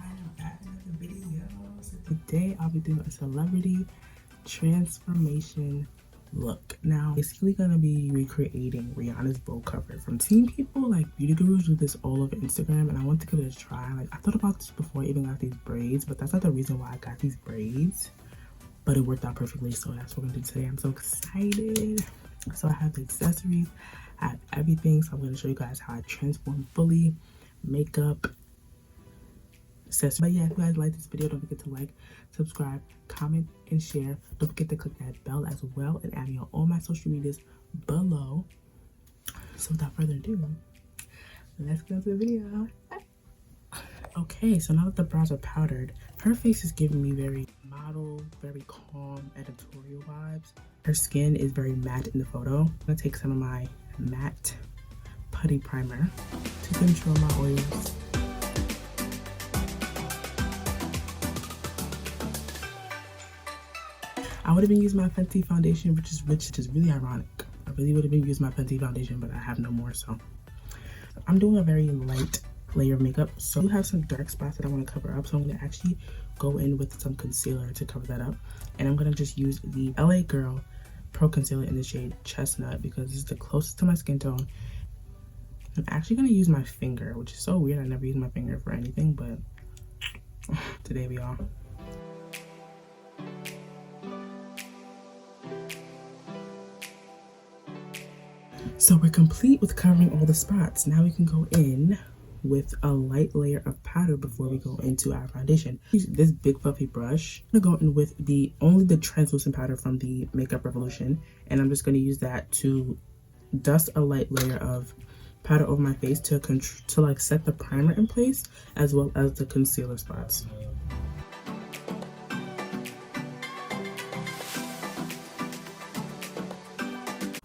I'm back in another video. So today I'll be doing a celebrity transformation look. Now, basically gonna be recreating Rihanna'S Vogue cover. From seeing people like beauty gurus do this all over Instagram, and I want to give it a try. Like, I thought about this before I even got these braids, but that's not the reason why I got these braids. But it worked out perfectly, so that's what we're gonna do today. I'm so excited. So I have the accessories, I have everything. So I'm gonna show you guys how I transform fully, makeup, accessories. But yeah, if you guys like this video, don't forget to like, subscribe, comment, and share. Don't forget to click that bell as well, and add me on all my social medias below. So without further ado, let's go to the video. Okay, so now that the brows are powdered, her face is giving me very model, very calm, editorial vibes. Her skin is very matte in the photo. I'm gonna take some of my matte putty primer to control my oils. I would have been using my Fenty foundation, which is really ironic. I really would have been using my Fenty foundation, but I have no more, so I'm doing a very light layer of makeup. So I have some dark spots that I want to cover up, so I'm going to actually go in with some concealer to cover that up, and I'm going to just use the LA Girl Pro Concealer in the shade Chestnut because this is the closest to my skin tone. I'm actually going to use my finger, which is so weird. I never use my finger for anything, but today we are. So we're complete with covering all the spots. Now we can go in with a light layer of powder before we go into our foundation. Use this big fluffy brush. I'm gonna go in with only the translucent powder from the Makeup Revolution, and I'm just gonna use that to dust a light layer of powder over my face to like set the primer in place, as well as the concealer spots.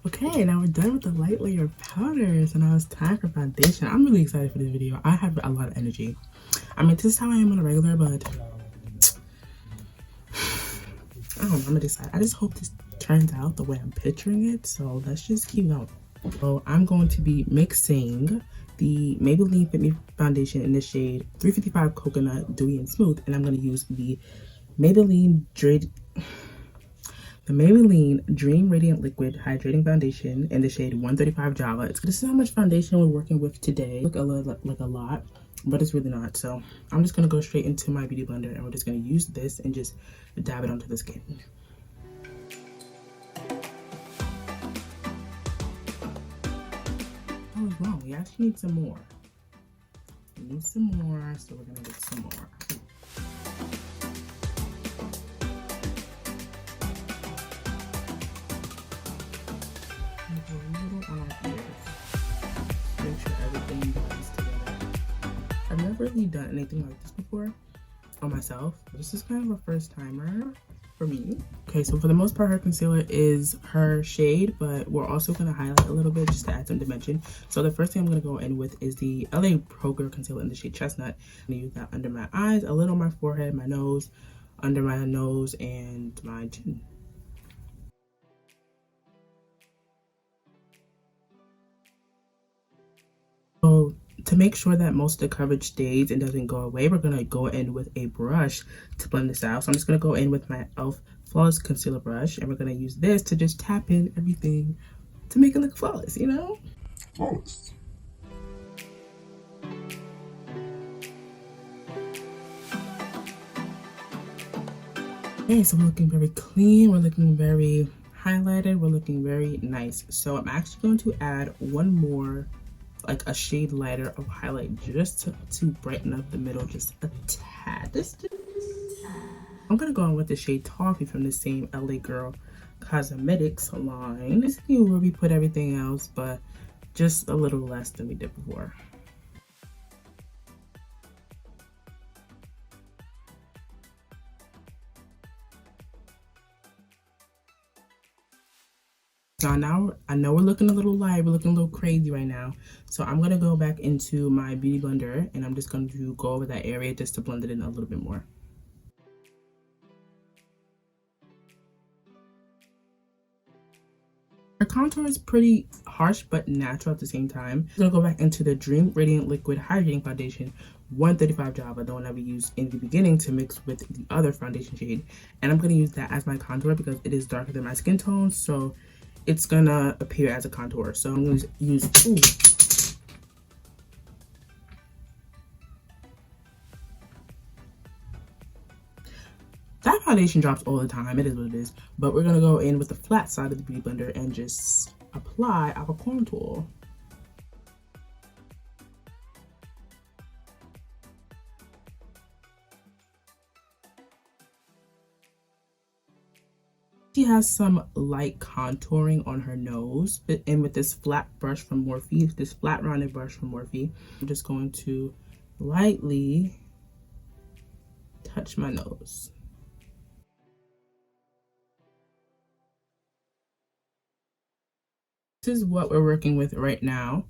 Okay, now we're done with the light layer of powder, so now it's time for foundation. I'm really excited for this video. I have a lot of energy. I mean, this is how I am on a regular, but I don't know, I'm gonna decide. I just hope this turns out the way I'm picturing it, so let's just keep going. So I'm going to be mixing the Maybelline Fit Me Foundation in the shade 355 Coconut, Dewy and Smooth, and I'm gonna use the Maybelline Dream Radiant Liquid Hydrating Foundation in the shade 135 Java. This is how much foundation we're working with today. Look a lot, but it's really not. So I'm just gonna go straight into my beauty blender, and we're just gonna use this and just dab it onto the skin. I was wrong. We actually need some more. We need some more, so we're gonna get some more. Make sure everything blends together. I've never really done anything like this before on myself. This is kind of a first timer for me. Okay, so for the most part, her concealer is her shade, but we're also going to highlight a little bit just to add some dimension. So the first thing I'm going to go in with is the LA Pro Girl concealer in the shade Chestnut. I'm going to use that under my eyes, a little on my forehead, my nose, under my nose, and my chin. So to make sure that most of the coverage stays and doesn't go away, we're going to go in with a brush to blend this out. So I'm just going to go in with my e.l.f. Flawless Concealer brush, and we're going to use this to just tap in everything to make it look flawless, you know? Flawless. Okay, so we're looking very clean, we're looking very highlighted, we're looking very nice. So I'm actually going to add one more, like a shade lighter of highlight, just to brighten up the middle just a tad. I'm gonna go in with the shade Toffee from the same LA Girl Cosmetics line. This is where we put everything else, but just a little less than we did before. So now I know we're looking a little light, we're looking a little crazy right now. So I'm gonna go back into my beauty blender, and I'm just going to go over that area just to blend it in a little bit more. Her contour is pretty harsh but natural at the same time. I'm gonna go back into the Dream Radiant Liquid Hydrating Foundation 135 Java, the one that we used in the beginning to mix with the other foundation shade. And I'm going to use that as my contour because it is darker than my skin tone, so it's going to appear as a contour. So I'm going to use, that foundation drops all the time, it is what it is. But we're going to go in with the flat side of the Beauty Blender and just apply our contour. She has some light contouring on her nose, and with this flat brush from Morphe, this flat rounded brush from Morphe, I'm just going to lightly touch my nose. This is what we're working with right now,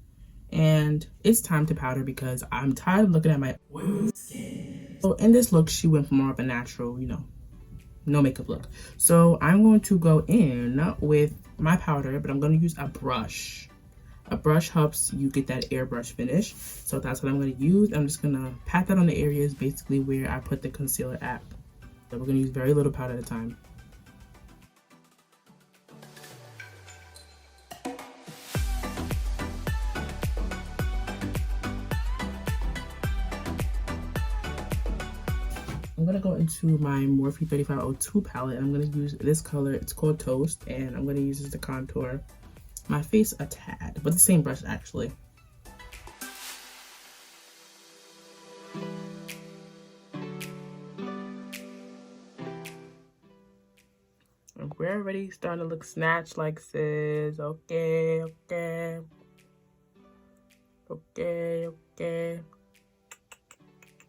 and it's time to powder because I'm tired of looking at my oily skin. So in this look, she went for more of a natural, you know, no makeup look. So I'm going to go in with my powder, but I'm going to use a brush. A brush helps you get that airbrush finish. So that's what I'm going to use. I'm just going to pat that on the areas basically where I put the concealer at. So we're going to use very little powder at a time. I'm going to go into my Morphe 3502 palette, and I'm going to use this color. It's called Toast, and I'm going to use this to contour my face a tad, but the same brush actually. And we're already starting to look snatched like sis. Okay.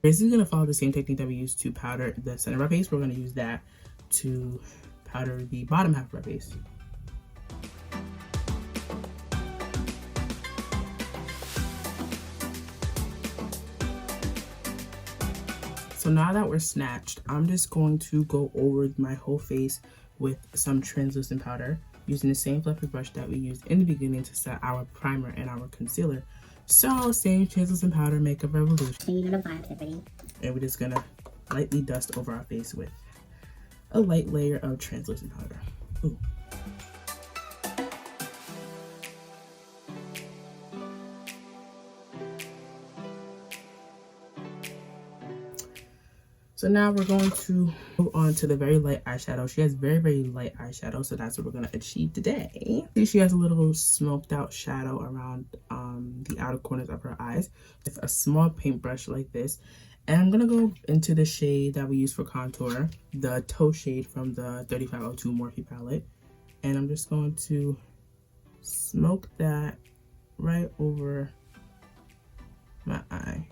This is going to follow the same technique that we used to powder the center of our face. We're going to use that to powder the bottom half of our face. So now that we're snatched, I'm just going to go over my whole face with some translucent powder using the same fluffy brush that we used in the beginning to set our primer and our concealer. So same translucent powder, makeup revolution. And we're just gonna lightly dust over our face with a light layer of translucent powder. Ooh. So now we're going to move on to the very light eyeshadow. She has very, very light eyeshadow, so that's what we're going to achieve today. She has a little smoked out shadow around the outer corners of her eyes with a small paintbrush like this. And I'm going to go into the shade that we use for contour, the toe shade from the 3502 Morphe palette. And I'm just going to smoke that right over my eye.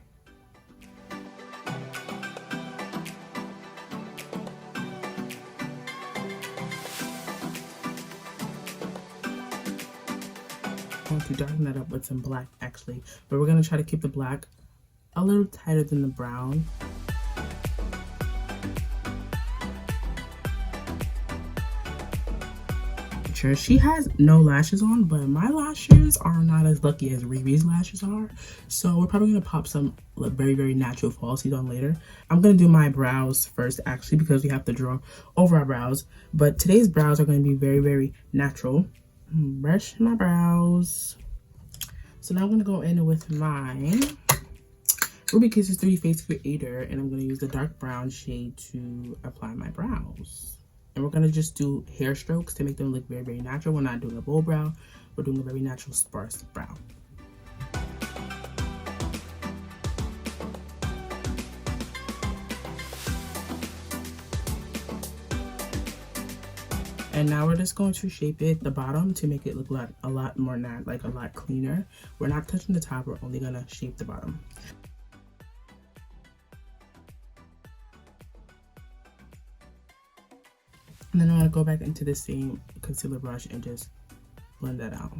Going to darken that up with some black actually, but we're going to try to keep the black a little tighter than the brown. She has no lashes on, but my lashes are not as lucky as Riri's lashes are, so we're probably going to pop some very, very natural falsies on later. I'm going to do my brows first actually because we have to draw over our brows, but today's brows are going to be very, very natural. Brush my brows. So now I'm going to go in with my Ruby Kisses 3D Face Creator, and I'm going to use the dark brown shade to apply my brows. And we're going to just do hair strokes to make them look very, very natural. We're not doing a bow brow. We're doing a very natural sparse brow. And now we're just going to shape it the bottom to make it look like a lot more like a lot cleaner. We're not touching the top, we're only gonna shape the bottom. And then I'm gonna go back into the same concealer brush and just blend that out.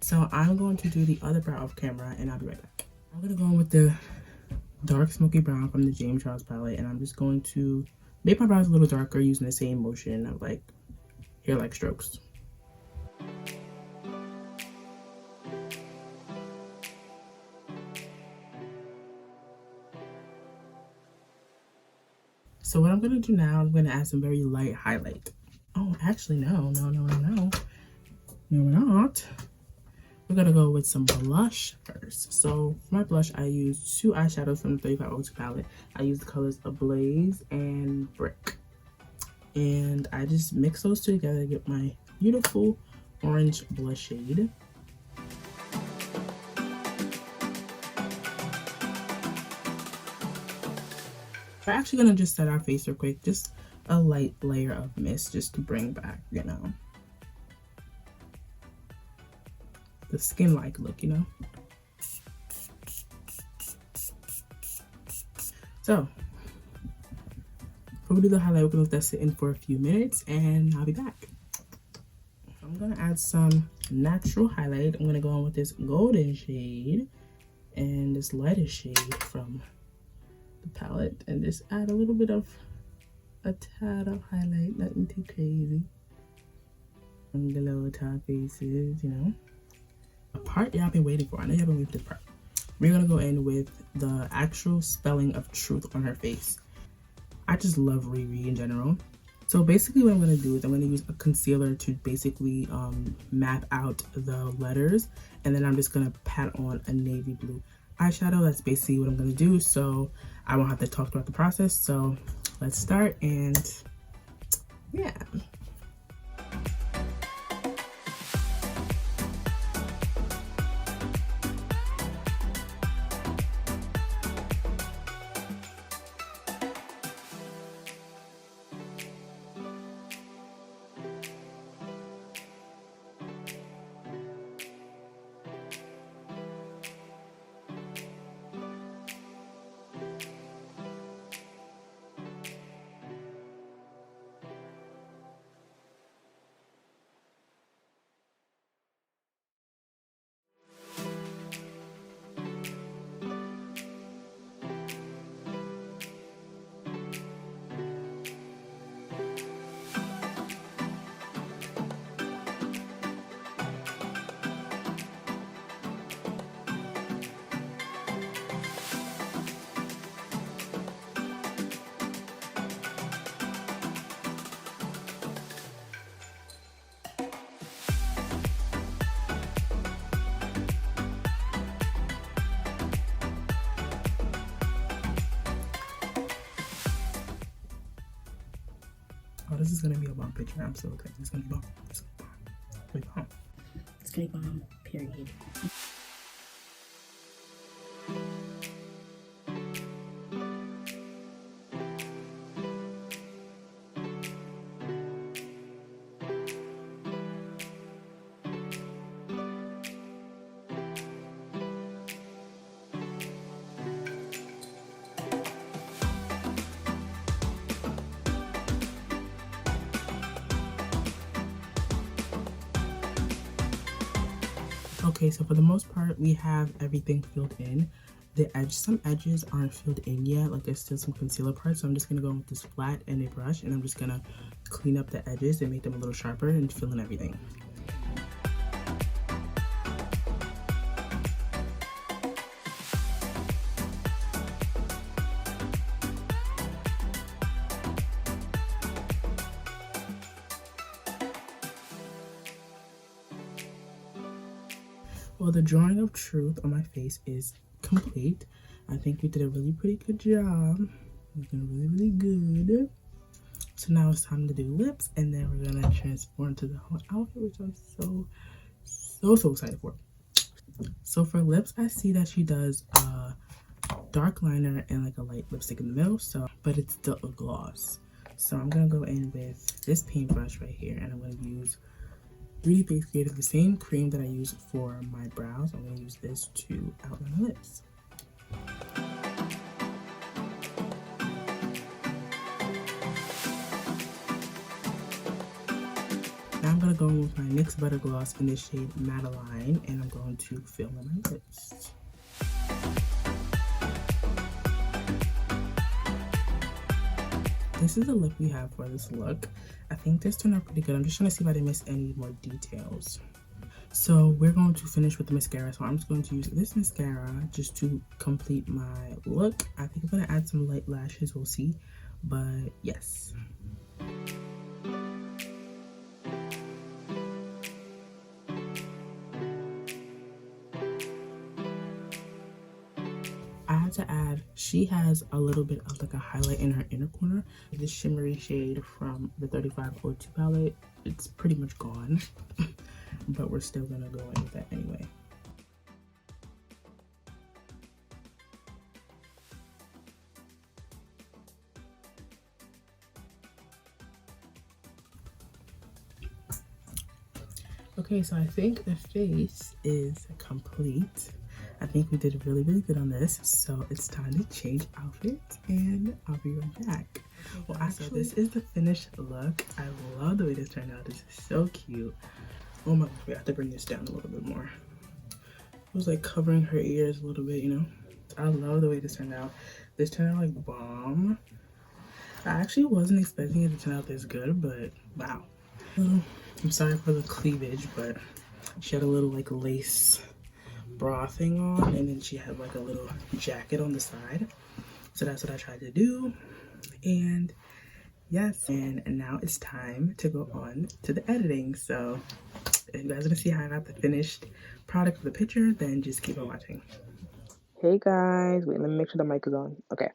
So I'm going to do the other brow off camera and I'll be right back. I'm gonna go in with the dark smoky brown from the James Charles palette, and I'm just going to make my brows a little darker using the same motion of like hair-like strokes. So what I'm gonna do now, I'm gonna add some very light highlight. Oh, actually, no, we're not. We're gonna go with some blush first. So for my blush, I used two eyeshadows from the 3502 palette. I used the colors Ablaze and Brick. And I just mix those two together to get my beautiful orange blush shade. We're actually gonna just set our face real quick, just a light layer of mist just to bring back, you know, the skin-like look, you know. So before we do the highlight, we're gonna let that sit in for a few minutes and I'll be back. I'm gonna add some natural highlight. I'm gonna go on with this golden shade and this lighter shade from the palette and just add a little bit of a tad of highlight, nothing too crazy. And the lower top faces, you know. A part y'all been waiting for. I know y'all been waiting for this part. We're gonna go in with the actual spelling of truth on her face. I just love Riri in general. So basically what I'm gonna do is I'm gonna use a concealer to basically map out the letters, and then I'm just gonna pat on a navy blue eyeshadow. That's basically what I'm gonna do, so I won't have to talk throughout the process. So let's start, and yeah. Oh, this is gonna be a bomb picture. I'm so excited. It's gonna be bomb. It's gonna be bomb. It's gonna be bomb. Period. Okay, so for the most part, we have everything filled in. Some edges aren't filled in yet, like there's still some concealer parts, so I'm just gonna go in with this flat and a brush, and I'm just gonna clean up the edges and make them a little sharper and fill in everything. Well, the drawing of truth on my face is complete. I think we did a really pretty good job. Looking really good. So now it's time to do lips, and then we're gonna transform to the whole outfit, which I'm so excited for. So for lips, I see that she does a dark liner and like a light lipstick in the middle, but it's still a gloss. So I'm gonna go in with this paintbrush right here, and I'm gonna use 3D Face Creative, the same cream that I use for my brows. I'm going to use this to outline my lips. Now I'm going to go in with my NYX Butter Gloss in the shade Madeline, and I'm going to fill in my lips. This is the look we have for this look. I think this turned out pretty good. I'm just trying to see if I didn't miss any more details. So we're going to finish with the mascara. So I'm just going to use this mascara just to complete my look. I think I'm going to add some light lashes. We'll see. But yes. I had to add, she has a little bit of like a highlight in her inner corner. This shimmery shade from the 3502 palette, it's pretty much gone, but we're still gonna go in with that anyway. Okay, so I think the face is complete. I think we did really, really good on this. So it's time to change outfits and I'll be right back. Well, actually, so this is the finished look. I love the way this turned out. This is so cute. Oh my gosh, we have to bring this down a little bit more. It was like covering her ears a little bit, you know? I love the way this turned out. This turned out like bomb. I actually wasn't expecting it to turn out this good, but wow. I'm sorry for the cleavage, but she had a little like lace bra thing on, and then she had like a little jacket on the side. So that's what I tried to do. And yes, and now it's time to go on to the editing. So if you guys want to see how I got the finished product for the picture, then just keep on watching. Hey guys, wait, let me make sure the mic is on. Okay.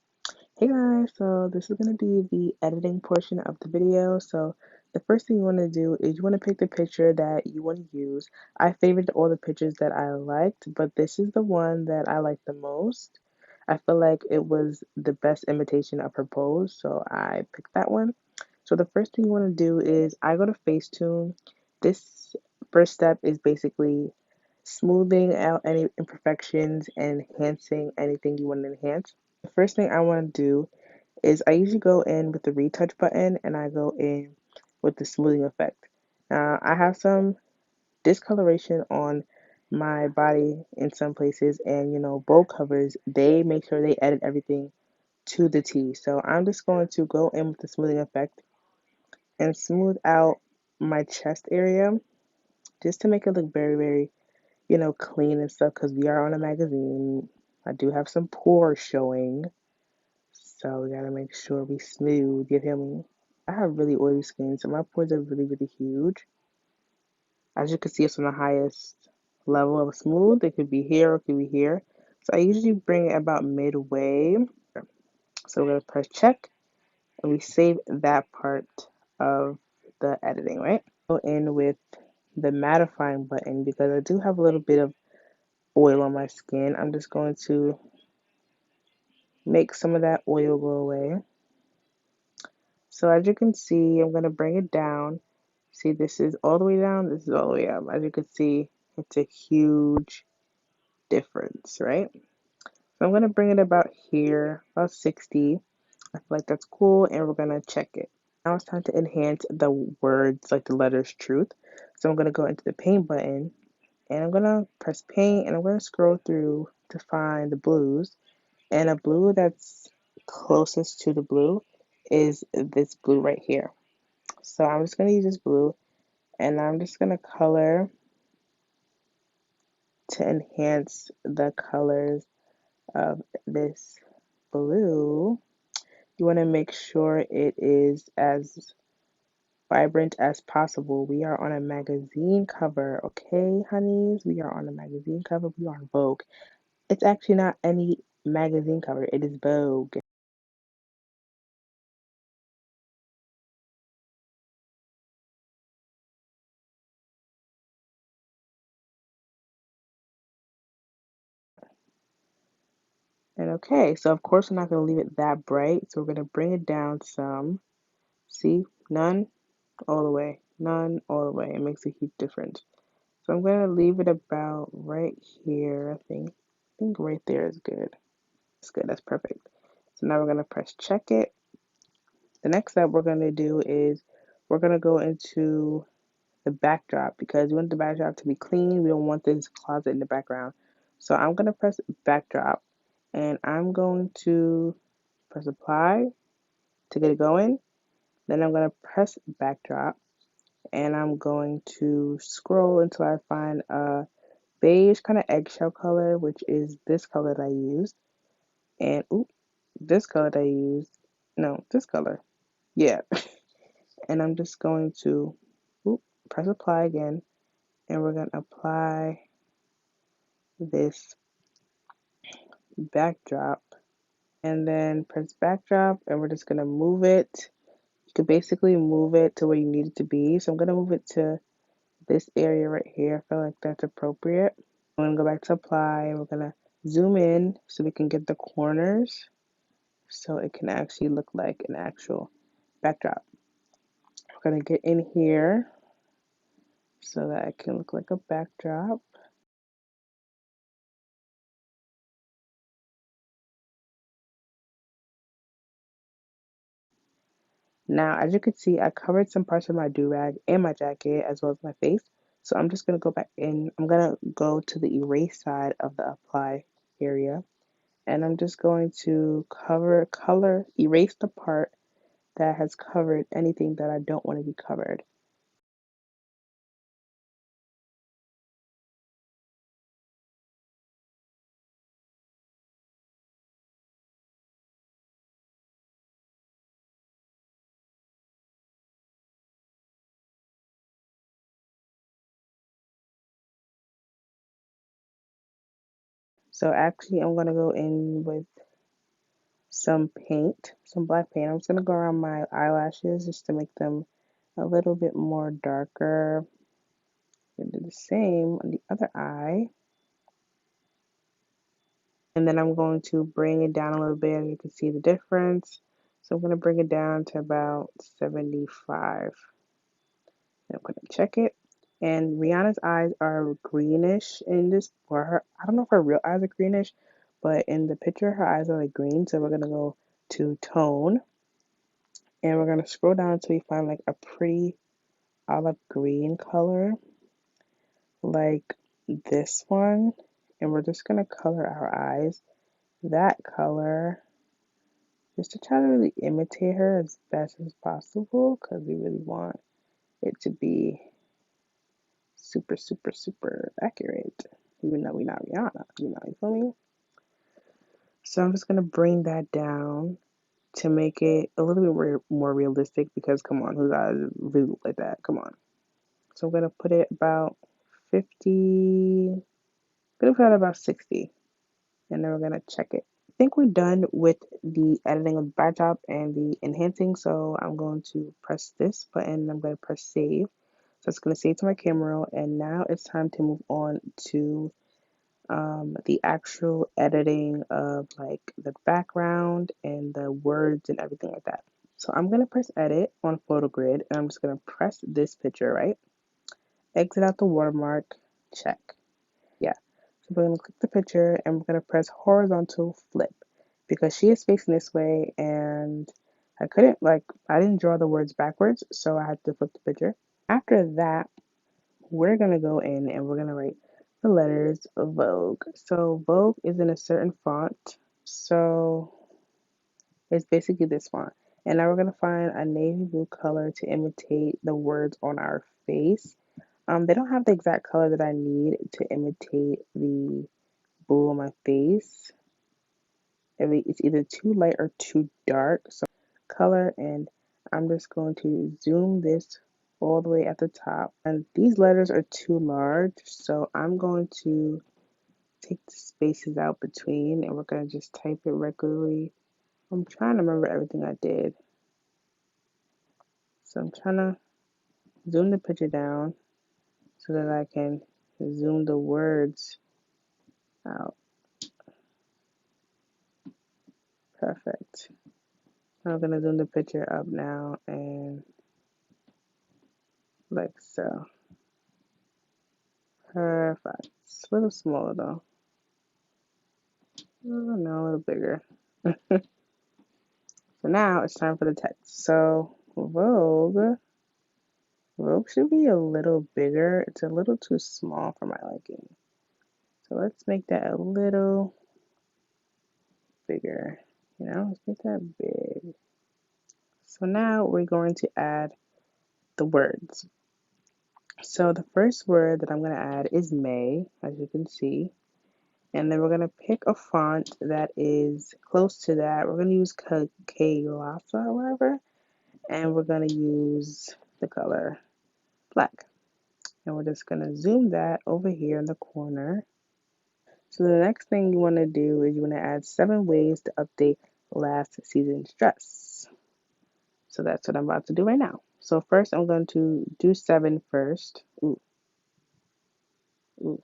Hey guys, so this is going to be the editing portion of the video. So the first thing you want to do is you want to pick the picture that you want to use. I favored all the pictures that I liked, but this is the one that I like the most. I feel like it was the best imitation of her pose, so I picked that one. So the first thing you want to do is I go to Facetune. This first step is basically smoothing out any imperfections and enhancing anything you want to enhance. The first thing I want to do is I usually go in with the retouch button and I go in with the smoothing effect. Now I have some discoloration on my body in some places, and you know, Vogue covers, they make sure they edit everything to the T. So I'm just going to go in with the smoothing effect and smooth out my chest area just to make it look very, very, you know, clean and stuff, because we are on a magazine. I do have some pores showing. So we gotta make sure we smooth, you feel me? I have really oily skin, so my pores are really, really huge. As you can see, it's on the highest level of smooth. It could be here or it could be here. So I usually bring it about midway. So we're gonna press check and we save that part of the editing, right? Go in with the mattifying button because I do have a little bit of oil on my skin. I'm just going to make some of that oil go away. So as you can see, I'm going to bring it down. See, this is all the way down, this is all the way up. As you can see, it's a huge difference, right? So I'm going to bring it about here, about 60. I feel like that's cool, and we're going to check it. Now it's time to enhance the words, like the letters truth. So I'm going to go into the paint button, and I'm going to press paint, and I'm going to scroll through to find the blues. And a blue that's closest to the blue is this blue right here. So I'm just going to use this blue, and I'm just going to color to enhance the colors of this blue. You want to make sure it is as vibrant as possible. We are on a magazine cover, okay, honeys? We are on a magazine cover. We are on Vogue. It's actually not any magazine cover, it is Vogue. And okay, so of course we're not going to leave it that bright, so we're going to bring it down some. See, none all the way, none all the way. It makes a huge difference. So I'm going to leave it about right here, I think. I think right there is good. That's good, that's perfect. So now we're going to press check it. The next step we're going to do is we're going to go into the backdrop because we want the backdrop to be clean. We don't want this closet in the background. So I'm going to press backdrop, and I'm going to press apply to get it going. Then I'm going to press backdrop, and I'm going to scroll until I find a beige kind of eggshell color, which is this color that I used. And this color that I used No, this color. Yeah. And I'm just going to press apply again, and we're going to apply this backdrop, and then press backdrop, and we're just going to move it. You can basically move it to where you need it to be. So I'm going to move it to this area right here. I feel like that's appropriate. I'm going to go back to apply, and we're going to zoom in so we can get the corners so it can actually look like an actual backdrop. We're going to get in here so that it can look like a backdrop. Now, as you can see, I covered some parts of my do-rag and my jacket as well as my face. So I'm just going to go back in. I'm going to go to the erase side of the apply area. And I'm just going to erase the part that has covered anything that I don't want to be covered. So actually, I'm going to go in with some paint, some black paint. I'm just going to go around my eyelashes just to make them a little bit more darker. And do the same on the other eye. And then I'm going to bring it down a little bit, and you can see the difference. So I'm going to bring it down to about 75. And I'm going to check it. And Rihanna's eyes are greenish in this, or her, I don't know if her real eyes are greenish, but in the picture, her eyes are like green. So we're going to go to tone, and we're going to scroll down until we find like a pretty olive green color, like this one. And we're just going to color our eyes that color just to try to really imitate her as best as possible because we really want it to be super, super, super accurate, even though we're not Rihanna, you feel me? So I'm just gonna bring that down to make it a little bit more realistic because come on, whose eyes really look like that? Come on. So I'm gonna put it about 50, I'm gonna put it about 60, and then we're gonna check it. Think we're done with the editing of the backdrop and the enhancing, so I'm going to press this button and I'm going to press save. So it's going to save to my camera roll, and now it's time to move on to the actual editing of like the background and the words and everything like that. So I'm going to press edit on photo grid, and I'm just going to press this picture, right? Exit out the watermark, check. Yeah. So we're going to click the picture and we're going to press horizontal flip because she is facing this way and I didn't draw the words backwards, so I had to flip the picture. After that, we're going to go in and we're going to write the letters of Vogue. So Vogue is in a certain font. So it's basically this font. And now we're going to find a navy blue color to imitate the words on our face. They don't have the exact color that I need to imitate the blue on my face. It's either too light or too dark. So color, and I'm just going to zoom this all the way at the top. And these letters are too large, so I'm going to take the spaces out between and we're going to just type it regularly. I'm trying to remember everything I did. So I'm trying to zoom the picture down so that I can zoom the words out. Perfect. I'm going to zoom the picture up now and like so. Perfect. It's a little smaller though. Oh, no, a little bigger. So now it's time for the text. So Vogue should be a little bigger. It's a little too small for my liking. So let's make that a little bigger. Let's make that big. So now we're going to add the words. So the first word that I'm going to add is May, as you can see. And then we're going to pick a font that is close to that. We're going to use Kalasa or whatever. And we're going to use the color black. And we're just going to zoom that over here in the corner. So the next thing you want to do is you want to add 7 ways to update last season's dress. So that's what I'm about to do right now. So first I'm going to do 7 first. Ooh. Ooh.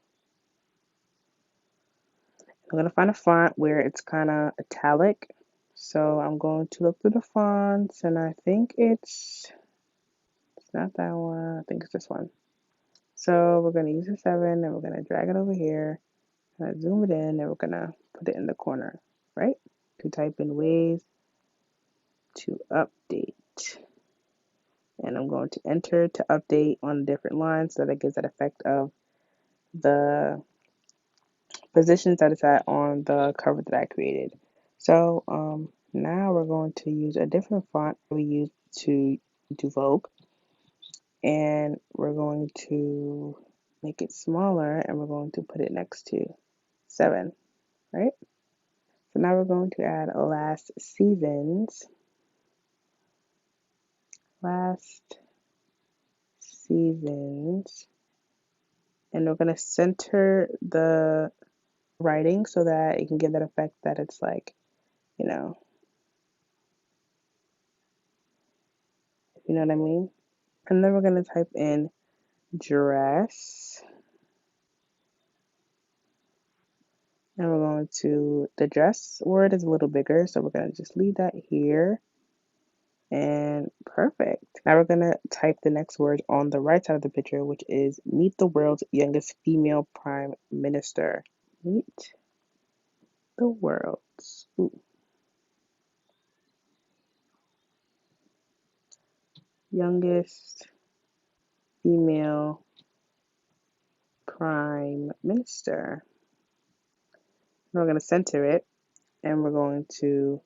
I'm going to find a font where it's kind of italic. So I'm going to look through the fonts, and I think it's not that one. I think it's this one. So we're going to use the 7, and we're going to drag it over here, and zoom it in, and we're going to put it in the corner, right? To type in ways to update. And I'm going to enter to update on different lines so that it gives that effect of the positions that it's at on the cover that I created. So now we're going to use a different font we used to do Vogue, and we're going to make it smaller, and we're going to put it next to 7, right? So now we're going to add last seasons, and we're going to center the writing so that it can give that effect that it's like, you know what I mean? And then we're going to type in dress, and we're going to, the dress word is a little bigger, so we're going to just leave that here, and perfect. Now we're going to type the next word on the right side of the picture, which is meet the world's youngest female prime minister. Meet the world's youngest female prime minister. We're going to center it, and we're going to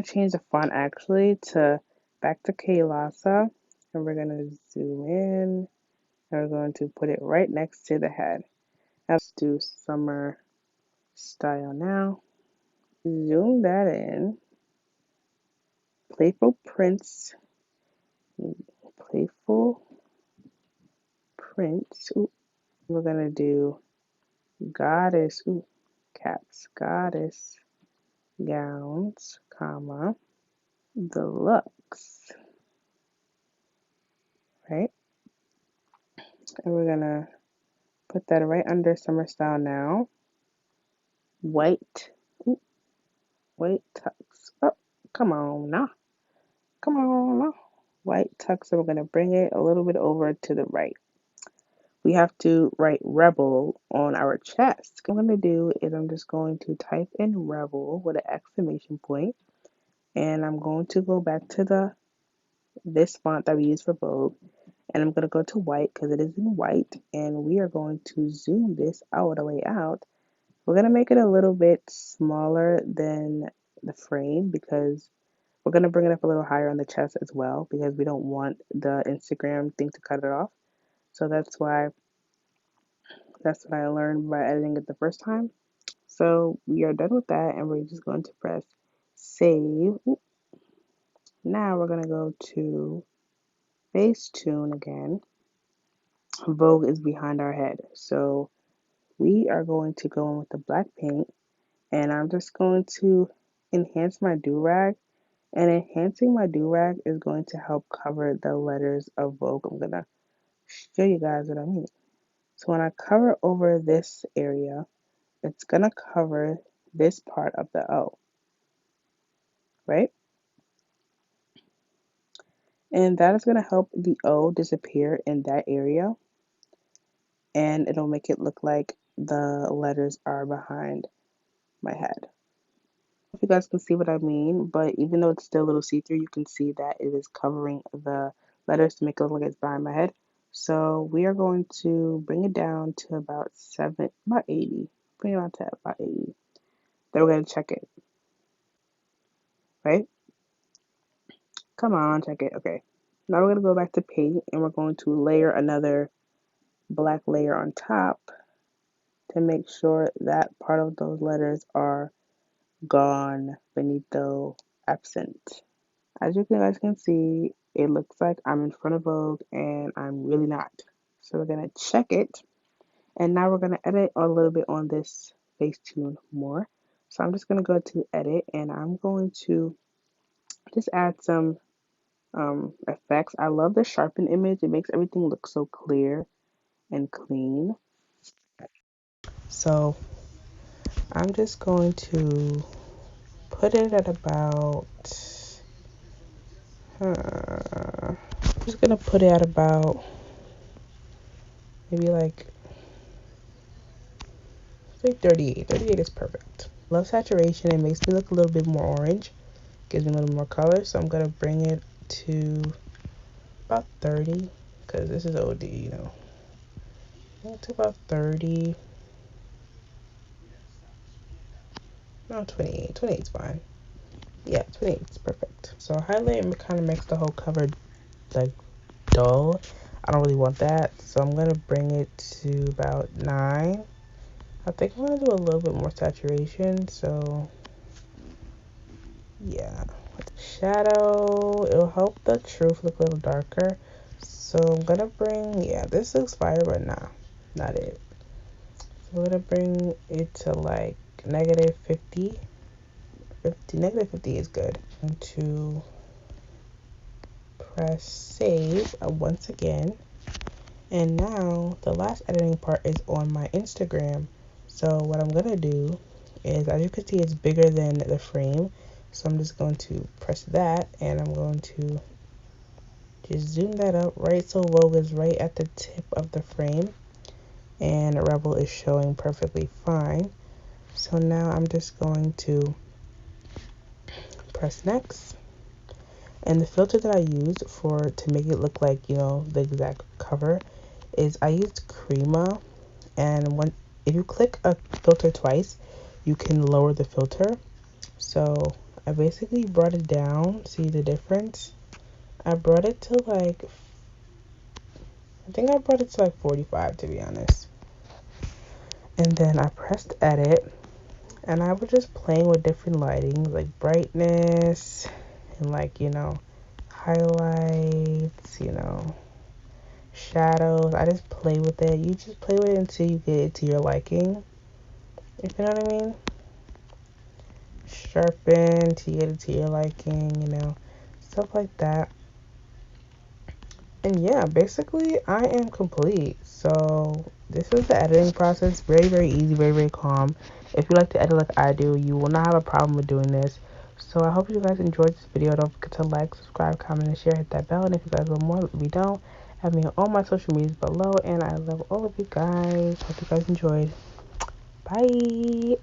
change the font actually to back to Kalasa, and we're going to zoom in, and we're going to put it right next to the head. Let's do summer style now. Zoom that in. Playful prints. Playful prints. Ooh. We're going to do goddess, caps, goddess gowns, comma, deluxe, right? And we're going to put that right under summer style now. White, white tux. Oh, come on now. Come on now. White tux, so we're going to bring it a little bit over to the right. We have to write rebel on our chest. What I'm going to do is I'm just going to type in rebel with an exclamation point, and I'm going to go back to this font that we use for Vogue, and I'm going to go to white because it is in white, and we are going to zoom this all the way out. We're going to make it a little bit smaller than the frame because we're going to bring it up a little higher on the chest as well because we don't want the Instagram thing to cut it off. So that's what I learned by editing it the first time. So we are done with that, and we're just going to press save. Now we're going to go to Facetune again. Vogue is behind our head. So we are going to go in with the black paint, and I'm just going to enhance my do-rag. And enhancing my do-rag is going to help cover the letters of Vogue. I'm going to show you guys what I mean. So when I cover over this area, it's going to cover this part of the O, right? And that is going to help the O disappear in that area, and it'll make it look like the letters are behind my head. If you guys can see what I mean, but even though it's still a little see-through, you can see that it is covering the letters to make it look like it's behind my head. So we are going to bring it down to about 80. Bring it down to about 80. Then we're going to check it, right? Come on, check it. Okay. Now we're going to go back to paint, and we're going to layer another black layer on top. to make sure that part of those letters are gone, finito, absent. As you guys can see, it looks like I'm in front of Vogue and I'm really not. So we're gonna check it. And now we're gonna edit a little bit on this Facetune more. So I'm just gonna go to edit and I'm going to just add some effects. I love the sharpen image. It makes everything look so clear and clean. So I'm just going to put it at about, I'm just gonna put it at about maybe like 38. 38 is perfect. Love saturation. It makes me look a little bit more orange. Gives me a little more color. So I'm gonna bring it to about 30 because this is OD, you know. To about 30. No, 28. 28 is fine. Yeah, 28 is perfect. So highlight kind of makes the whole cover like dull. I don't really want that. So I'm gonna bring it to about 9. I think I'm gonna do a little bit more saturation. So yeah. Shadow, it'll help the truth look a little darker. So I'm gonna bring, yeah, this looks fire, but nah, not it. So I'm gonna bring it to like negative 50. Negative 50 is good. And to press save once again. And now the last editing part is on my Instagram. So what I'm gonna do is, as you can see, it's bigger than the frame. So I'm just going to press that and I'm going to just zoom that up right so Vogue is right at the tip of the frame and Rebel is showing perfectly fine. So now I'm just going to press next. And the filter that I used to make it look like, you know, the exact cover is I used Crema. And if you click a filter twice, you can lower the filter. So I basically brought it down. See the difference? I brought it to like, I think I brought it to like 45 to be honest. And then I pressed edit and I was just playing with different lighting, like brightness and like, you know, highlights, you know, shadows. I just play with it. You just play with it until you get it to your liking, if you know what I mean. Sharpen to get it to your liking, you know, stuff like that. And yeah, basically I am complete. So this is the editing process. Very, very easy, very, very calm. If you like to edit like I do, you will not have a problem with doing this. So I hope you guys enjoyed this video. Don't forget to like, subscribe, comment, and share. Hit that bell. And if you guys want more, let me know. Have me on all my social medias below. And I love all of you guys. Hope you guys enjoyed. Bye.